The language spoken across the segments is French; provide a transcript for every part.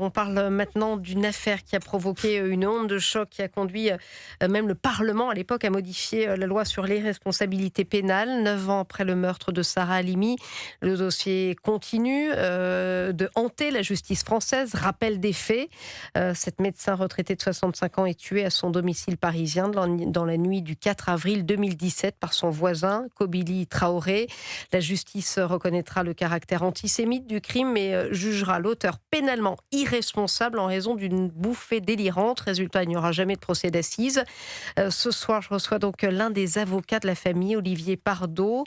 On parle maintenant d'une affaire qui a provoqué une onde de choc, qui a conduit même le Parlement à l'époque à modifier la loi sur l'irresponsabilité pénale. 9 ans après le meurtre de Sarah Halimi, le dossier continue de hanter la justice française. Rappel des faits, cette médecin retraitée de 65 ans est tuée à son domicile parisien dans la nuit du 4 avril 2017 par son voisin, Kobili Traoré. La justice reconnaîtra le caractère antisémite du crime, mais jugera l'auteur pénalement irresponsable en raison d'une bouffée délirante. Résultat, il n'y aura jamais de procès d'assises. Ce soir, je reçois donc l'un des avocats de la famille, Olivier Pardoe.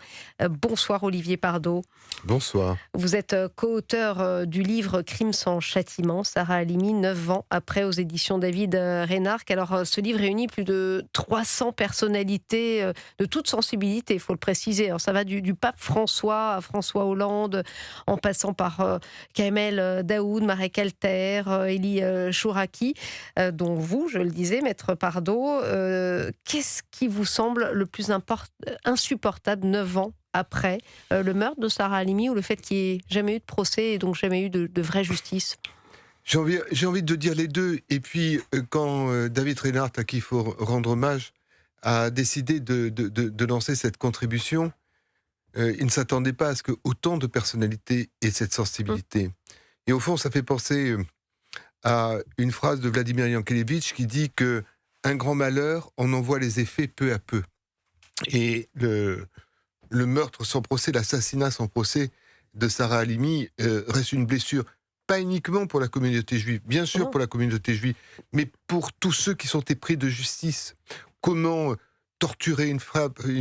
Bonsoir Olivier Pardoe. Bonsoir. Vous êtes co-auteur du livre Crime sans châtiment, Sarah Halimi, 9 ans après, aux éditions David Reynarc. Alors, ce livre réunit plus de 300 personnalités de toute sensibilité, il faut le préciser. Alors, ça va du pape François à François Hollande, en passant par Kamel Daoud, Marek Alter, Élie Chouraki, dont vous, je le disais, maître Pardoe. Qu'est-ce qui vous semble le plus insupportable 9 ans après le meurtre de Sarah Halimi, ou le fait qu'il n'y ait jamais eu de procès et donc jamais eu de vraie justice? J'ai envie de dire les deux. Et puis, quand David Reynarc, à qui il faut rendre hommage, a décidé de lancer cette contribution, il ne s'attendait pas à ce que autant de personnalités aient cette sensibilité. Et au fond, ça fait penser à une phrase de Vladimir Yankelevitch qui dit que un grand malheur, on en voit les effets peu à peu. Et le meurtre sans procès, l'assassinat sans procès de Sarah Halimi reste une blessure, pas uniquement pour la communauté juive, bien sûr pour la communauté juive, mais pour tous ceux qui sont épris de justice. Comment torturer une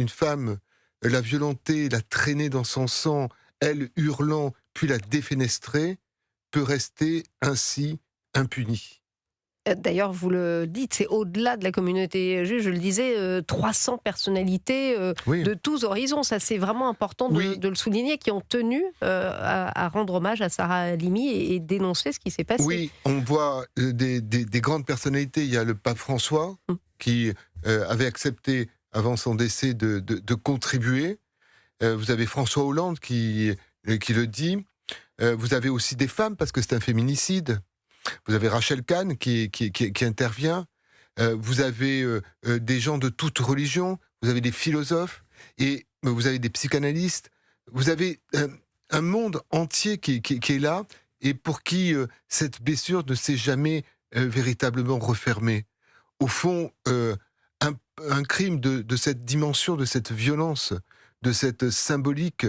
femme, la violenter, la traîner dans son sang, elle hurlant, puis la défenestrer, peut rester ainsi impuni. D'ailleurs, vous le dites, c'est au-delà de la communauté juive, je le disais, 300 personnalités Oui. de tous horizons. Ça, c'est vraiment important de le souligner, qui ont tenu à rendre hommage à Sarah Halimi et dénoncer ce qui s'est passé. Oui, on voit des grandes personnalités. Il y a le pape François, qui avait accepté, avant son décès, de contribuer. Vous avez François Hollande qui le dit. Vous avez aussi des femmes, parce que c'est un féminicide. Vous avez Rachel Kahn qui intervient. Vous avez des gens de toute religion. Vous avez des philosophes. Et vous avez des psychanalystes. Vous avez un monde entier qui est là, et pour qui cette blessure ne s'est jamais véritablement refermée. Au fond, un crime de cette dimension, de cette violence, de cette symbolique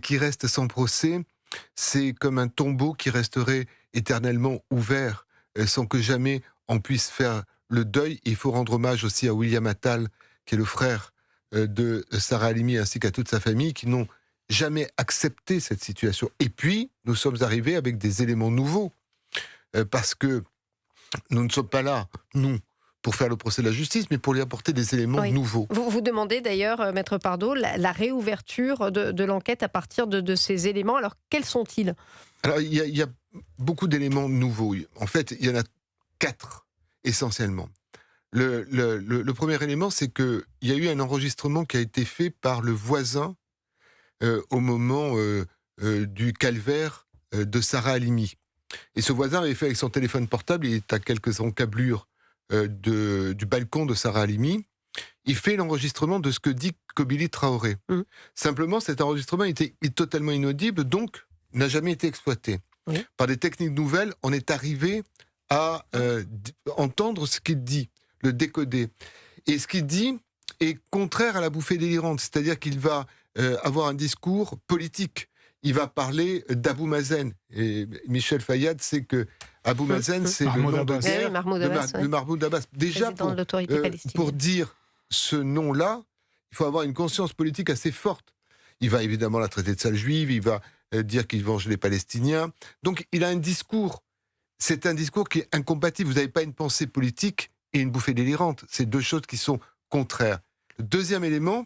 qui reste sans procès, c'est comme un tombeau qui resterait éternellement ouvert, sans que jamais on puisse faire le deuil. Il faut rendre hommage aussi à William Attal, qui est le frère de Sarah Halimi, ainsi qu'à toute sa famille, qui n'ont jamais accepté cette situation. Et puis, nous sommes arrivés avec des éléments nouveaux, parce que nous ne sommes pas là, nous, pour faire le procès de la justice, mais pour lui apporter des éléments nouveaux. Vous demandez d'ailleurs, maître Pardoe, la réouverture de l'enquête à partir de ces éléments. Alors, quels sont-ils? Alors, il y a beaucoup d'éléments nouveaux. En fait, il y en a 4, essentiellement. Le premier élément, c'est qu'il y a eu un enregistrement qui a été fait par le voisin au moment du calvaire de Sarah Halimi. Et ce voisin avait fait avec son téléphone portable, il est à quelques encablures du balcon de Sarah Halimi. Il fait l'enregistrement de ce que dit Kobili Traoré. Simplement, cet enregistrement est totalement inaudible, donc n'a jamais été exploité. Par des techniques nouvelles, on est arrivé à entendre ce qu'il dit, le décoder. Et ce qu'il dit est contraire à la bouffée délirante, c'est-à-dire qu'il va avoir un discours politique. Il va parler d'Abou Mazen. Et Michel Fayad sait que Abou Mazen, c'est le nom de guerre de Mahmoud Abbas. Déjà, pour dire ce nom-là, il faut avoir une conscience politique assez forte. Il va évidemment la traiter de sale juive, il va dire qu'il venge les Palestiniens. Donc, il a un discours. C'est un discours qui est incompatible. Vous n'avez pas une pensée politique et une bouffée délirante. C'est deux choses qui sont contraires. Le deuxième élément,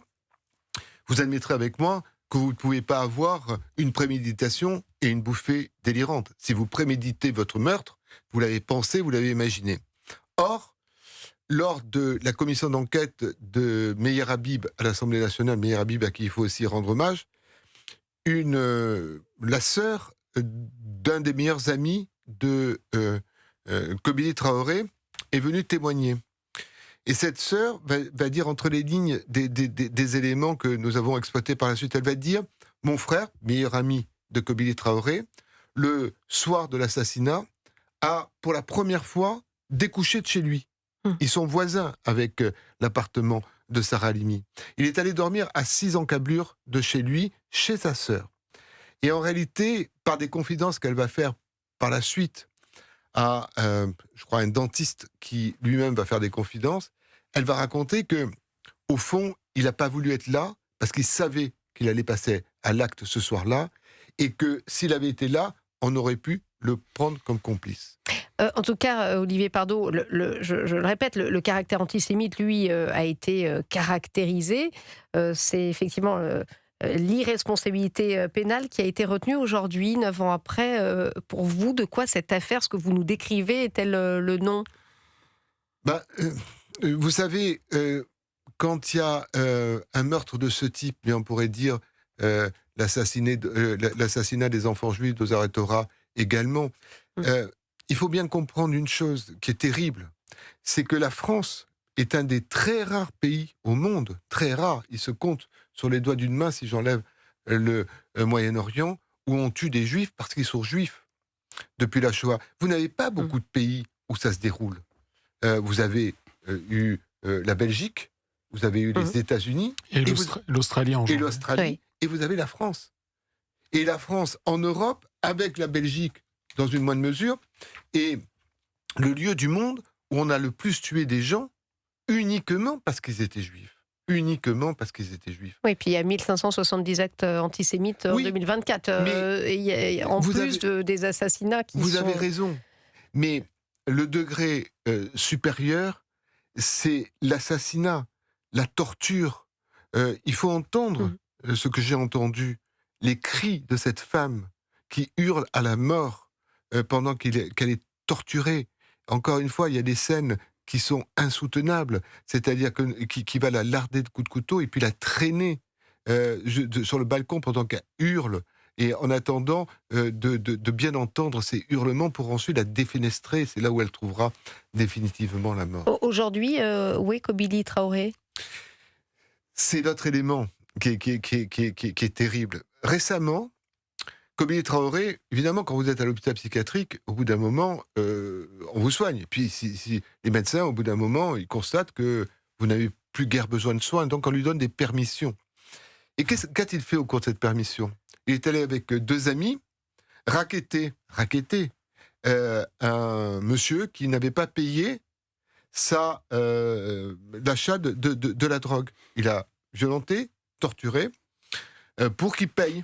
vous admettrez avec moi que vous ne pouvez pas avoir une préméditation et une bouffée délirante. Si vous préméditez votre meurtre, vous l'avez pensé, vous l'avez imaginé. Or, lors de la commission d'enquête de Meyer Habib à l'Assemblée nationale, Meyer Habib à qui il faut aussi rendre hommage, la sœur d'un des meilleurs amis de Kobili Traoré est venue témoigner. Et cette sœur va dire entre les lignes des éléments que nous avons exploités par la suite. Elle va dire, mon frère, meilleur ami de Kobili Traoré, le soir de l'assassinat, a pour la première fois découché de chez lui. Ils sont voisins avec l'appartement de Sarah Halimi. Il est allé dormir à 6 encablures de chez lui, chez sa sœur. Et en réalité, par des confidences qu'elle va faire par la suite à, je crois, un dentiste qui lui-même va faire des confidences, elle va raconter que, au fond, il n'a pas voulu être là parce qu'il savait qu'il allait passer à l'acte ce soir-là et que s'il avait été là, on aurait pu le prendre comme complice. En tout cas, Olivier Pardoe, je le répète, le caractère antisémite, lui, a été caractérisé. C'est effectivement l'irresponsabilité pénale qui a été retenue aujourd'hui, 9 ans après. Pour vous, de quoi cette affaire, ce que vous nous décrivez, est-elle le nom ? Vous savez, quand il y a un meurtre de ce type, mais on pourrait dire l'assassinat des enfants juifs d'Ozar Torah également, il faut bien comprendre une chose qui est terrible, c'est que la France est un des très rares pays au monde, très rare, il se compte sur les doigts d'une main si j'enlève le Moyen-Orient, où on tue des juifs parce qu'ils sont juifs depuis la Shoah. Vous n'avez pas beaucoup de pays où ça se déroule. Vous avez eu la Belgique, vous avez eu les États-Unis, et l'Australie en genre. Et vous avez la France. Et la France en Europe, avec la Belgique dans une moindre mesure, est le lieu du monde où on a le plus tué des gens uniquement parce qu'ils étaient juifs. Uniquement parce qu'ils étaient juifs. Oui, puis il y a 1570 actes antisémites en 2024. Des assassinats qui Vous avez raison. Mais le degré supérieur, c'est l'assassinat, la torture. Il faut entendre ce que j'ai entendu, les cris de cette femme qui hurle à la mort pendant qu'elle est torturée. Encore une fois, il y a des scènes qui sont insoutenables, c'est-à-dire qui va la larder de coups de couteau et puis la traîner sur le balcon pendant qu'elle hurle, et en attendant de bien entendre ces hurlements pour ensuite la défenestrer. C'est là où elle trouvera définitivement la mort. Aujourd'hui, où est Kobili Traoré ? C'est l'autre élément qui est terrible. Récemment, Kobili Traoré, évidemment, quand vous êtes à l'hôpital psychiatrique, au bout d'un moment, on vous soigne. Puis si les médecins, au bout d'un moment, ils constatent que vous n'avez plus guère besoin de soins, donc on lui donne des permissions. Et qu'a-t-il fait au cours de cette permission ? Il est allé avec 2 amis racketter un monsieur qui n'avait pas payé l'achat de la drogue. Il a violenté, torturé, pour qu'il paye.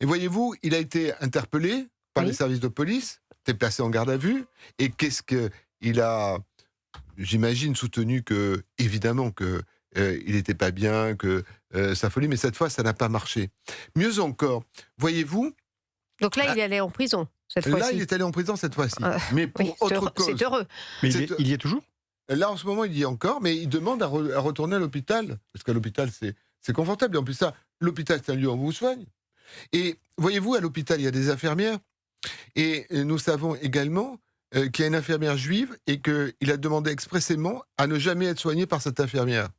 Et voyez-vous, il a été interpellé par les services de police, été placé en garde à vue, et qu'est-ce qu'il a, j'imagine, soutenu que, évidemment, que il n'était pas bien, que sa folie, mais cette fois, ça n'a pas marché. Mieux encore, voyez-vous... Donc là, il est allé en prison, cette fois-ci. Là, il est allé en prison cette fois-ci, mais pour autre cause. C'est heureux. Mais il y est toujours ? Là, en ce moment, il y est encore, mais il demande à retourner à l'hôpital, parce qu'à l'hôpital, c'est confortable. Et en plus, ça, l'hôpital, c'est un lieu où on vous soigne. Et voyez-vous, à l'hôpital, il y a des infirmières, et nous savons également qu'il y a une infirmière juive, et qu'il a demandé expressément à ne jamais être soigné par cette infirmière.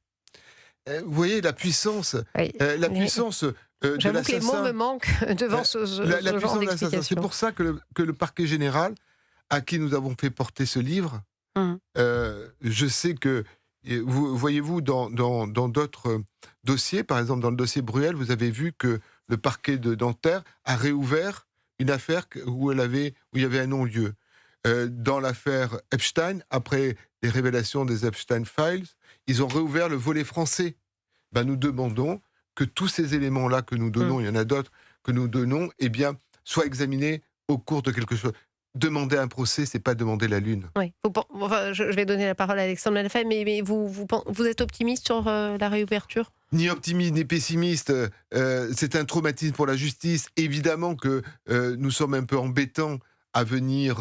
Vous voyez la puissance, la puissance de l'assassin. J'avoue que les mots me manquent devant ce genre d'explication. C'est pour ça que le parquet général, à qui nous avons fait porter ce livre, je sais que, voyez-vous, dans d'autres dossiers, par exemple dans le dossier Bruel, vous avez vu que le parquet de Nanterre a réouvert une affaire où il y avait un non-lieu. Dans l'affaire Epstein, après les révélations des Epstein Files, ils ont réouvert le volet français. Nous demandons que tous ces éléments-là que nous donnons, il y en a d'autres que nous donnons, soient examinés au cours de quelque chose. Demander un procès, c'est pas demander la lune. Oui. Je vais donner la parole à Alexandre Lefebvre, mais vous êtes optimiste sur la réouverture ? Ni optimiste, ni pessimiste. C'est un traumatisme pour la justice. Évidemment que nous sommes un peu embêtants à venir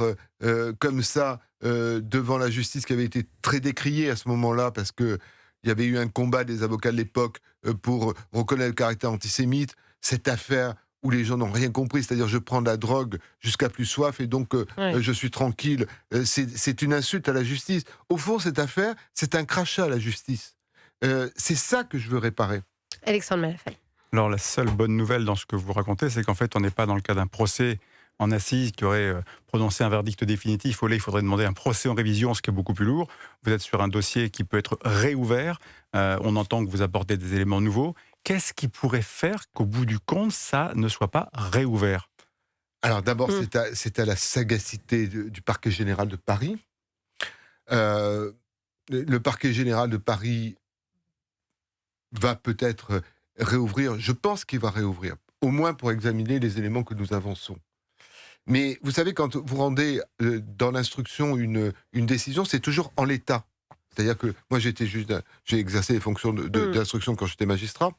comme ça devant la justice qui avait été très décriée à ce moment-là, parce qu'il y avait eu un combat des avocats de l'époque pour reconnaître le caractère antisémite. Cette affaire où les gens n'ont rien compris, c'est-à-dire je prends de la drogue jusqu'à plus soif et donc je suis tranquille. C'est une insulte à la justice. Au fond, cette affaire, c'est un crachat à la justice. C'est ça que je veux réparer. Alexandre Malafaille. Alors la seule bonne nouvelle dans ce que vous racontez, c'est qu'en fait, on n'est pas dans le cas d'un procès en assises qui aurait prononcé un verdict définitif. Là, il faudrait demander un procès en révision, ce qui est beaucoup plus lourd. Vous êtes sur un dossier qui peut être réouvert. On entend que vous apportez des éléments nouveaux. Qu'est-ce qui pourrait faire qu'au bout du compte, ça ne soit pas réouvert ? Alors d'abord, c'est à la sagacité du parquet général de Paris. Le parquet général de Paris va peut-être réouvrir. Je pense qu'il va réouvrir, au moins pour examiner les éléments que nous avançons. Mais vous savez, quand vous rendez dans l'instruction une décision, c'est toujours en l'état. C'est-à-dire que moi, j'ai exercé les fonctions d'instruction quand j'étais magistrat.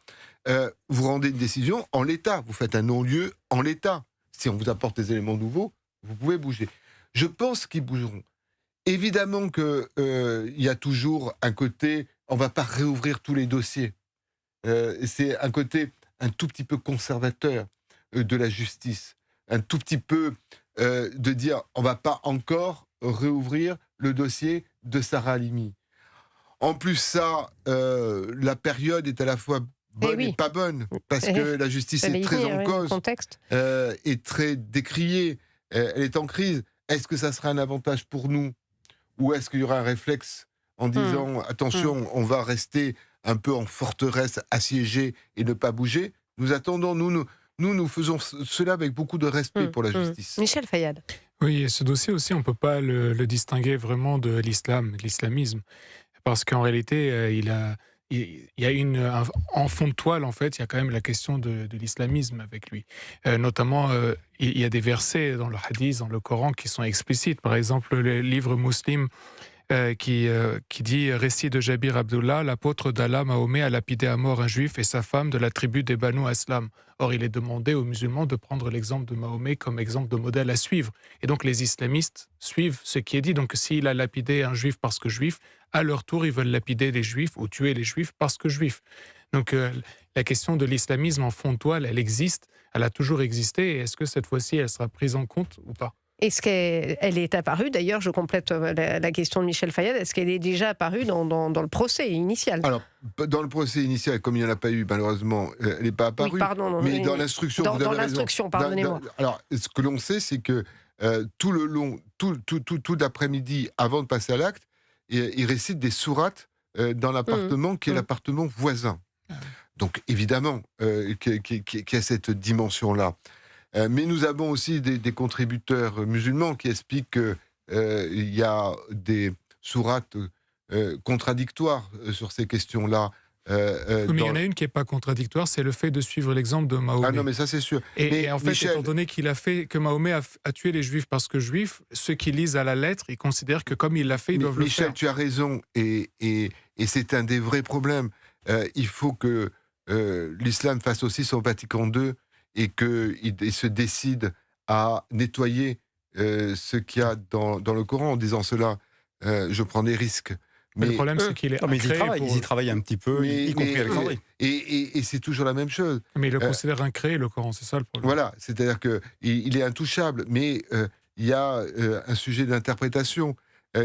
Vous rendez une décision en l'état. Vous faites un non-lieu en l'état. Si on vous apporte des éléments nouveaux, vous pouvez bouger. Je pense qu'ils bougeront. Évidemment qu'il y a toujours un côté, on ne va pas réouvrir tous les dossiers. C'est un côté un tout petit peu conservateur de la justice. Un tout petit peu de dire, on ne va pas encore réouvrir le dossier de Sarah Halimi. En plus, ça, la période est à la fois bonne et pas bonne, parce que la justice est très en cause, est très décriée, elle est en crise. Est-ce que ça sera un avantage pour nous, ou est-ce qu'il y aura un réflexe en disant, attention, on va rester un peu en forteresse, assiégée et ne pas bouger? Nous attendons, nous faisons cela avec beaucoup de respect pour la justice. Michel Fayad. Oui, et ce dossier aussi, on ne peut pas le distinguer vraiment de l'islamisme. Parce qu'en réalité, il y a en fond de toile, en fait, il y a quand même la question de l'islamisme avec lui. Notamment, il y a des versets dans le hadith, dans le Coran, qui sont explicites. Par exemple, le livre Muslim qui dit « Récit de Jabir Abdullah, l'apôtre d'Allah Mahomet a lapidé à mort un juif et sa femme de la tribu des Banu Aslam. » Or, il est demandé aux musulmans de prendre l'exemple de Mahomet comme exemple de modèle à suivre. Et donc, les islamistes suivent ce qui est dit. Donc, s'il a lapidé un juif parce que juif, à leur tour, ils veulent lapider les juifs ou tuer les juifs parce que juifs. Donc, la question de l'islamisme en fond de toile, elle existe, elle a toujours existé. Et est-ce que cette fois-ci, elle sera prise en compte ou pas ? Est-ce qu'elle est apparue, d'ailleurs, je complète la question de Michel Fayad, est-ce qu'elle est déjà apparue dans le procès initial ? Alors, dans le procès initial, comme il n'y en a pas eu, malheureusement, elle n'est pas apparue. Oui, pardon, mais dans l'instruction, vous avez raison. Dans l'instruction, pardonnez-moi. Alors, ce que l'on sait, c'est que tout le long, tout l'après-midi, avant de passer à l'acte, il récite des sourates dans l'appartement qui est l'appartement voisin. Donc, évidemment, qu'il y a cette dimension-là. Mais nous avons aussi des contributeurs musulmans qui expliquent qu'il y a des sourates contradictoires sur ces questions-là. Mais il y en a une qui n'est pas contradictoire, c'est le fait de suivre l'exemple de Mahomet. Ah non, mais ça c'est sûr. Et en fait, étant donné que Mahomet a tué les juifs parce que juifs, ceux qui lisent à la lettre, ils considèrent que comme il l'a fait, ils doivent le faire. Michel, tu as raison, et c'est un des vrais problèmes. Il faut que l'islam fasse aussi son Vatican II, et qu'il se décide à nettoyer ce qu'il y a dans le Coran. En disant cela, je prends des risques. Mais le problème, c'est qu'il est ils y travaillent un petit peu, y compris Alexandrie. Et c'est toujours la même chose. Mais il le considère incréé, le Coran, c'est ça le problème. Voilà, c'est-à-dire qu'il est intouchable, mais il y a un sujet d'interprétation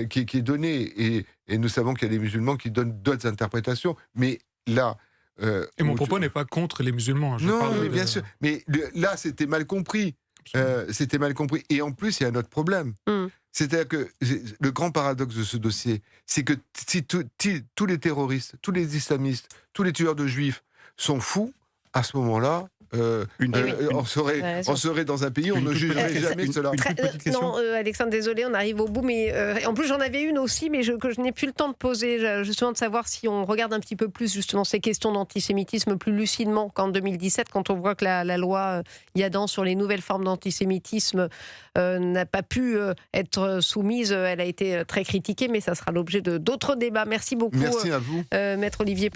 qui est donné, et nous savons qu'il y a des musulmans qui donnent d'autres interprétations, mais là... et mon propos n'est pas contre les musulmans. Non, mais bien sûr. Mais là, c'était mal compris. C'était mal compris. Et en plus, il y a un autre problème. C'est-à-dire que le grand paradoxe de ce dossier, c'est que si tous les terroristes, tous les islamistes, tous les tueurs de juifs sont fous, à ce moment-là, on serait dans un pays où on ne jugerait jamais cela. Non, Alexandre, désolé, on arrive au bout, mais en plus j'en avais une aussi, mais que je n'ai plus le temps de poser, justement de savoir si on regarde un petit peu plus justement ces questions d'antisémitisme plus lucidement qu'en 2017, quand on voit que la loi Yadan sur les nouvelles formes d'antisémitisme n'a pas pu être soumise, elle a été très critiquée, mais ça sera l'objet d'autres débats. Merci beaucoup. Merci à vous. Maître Olivier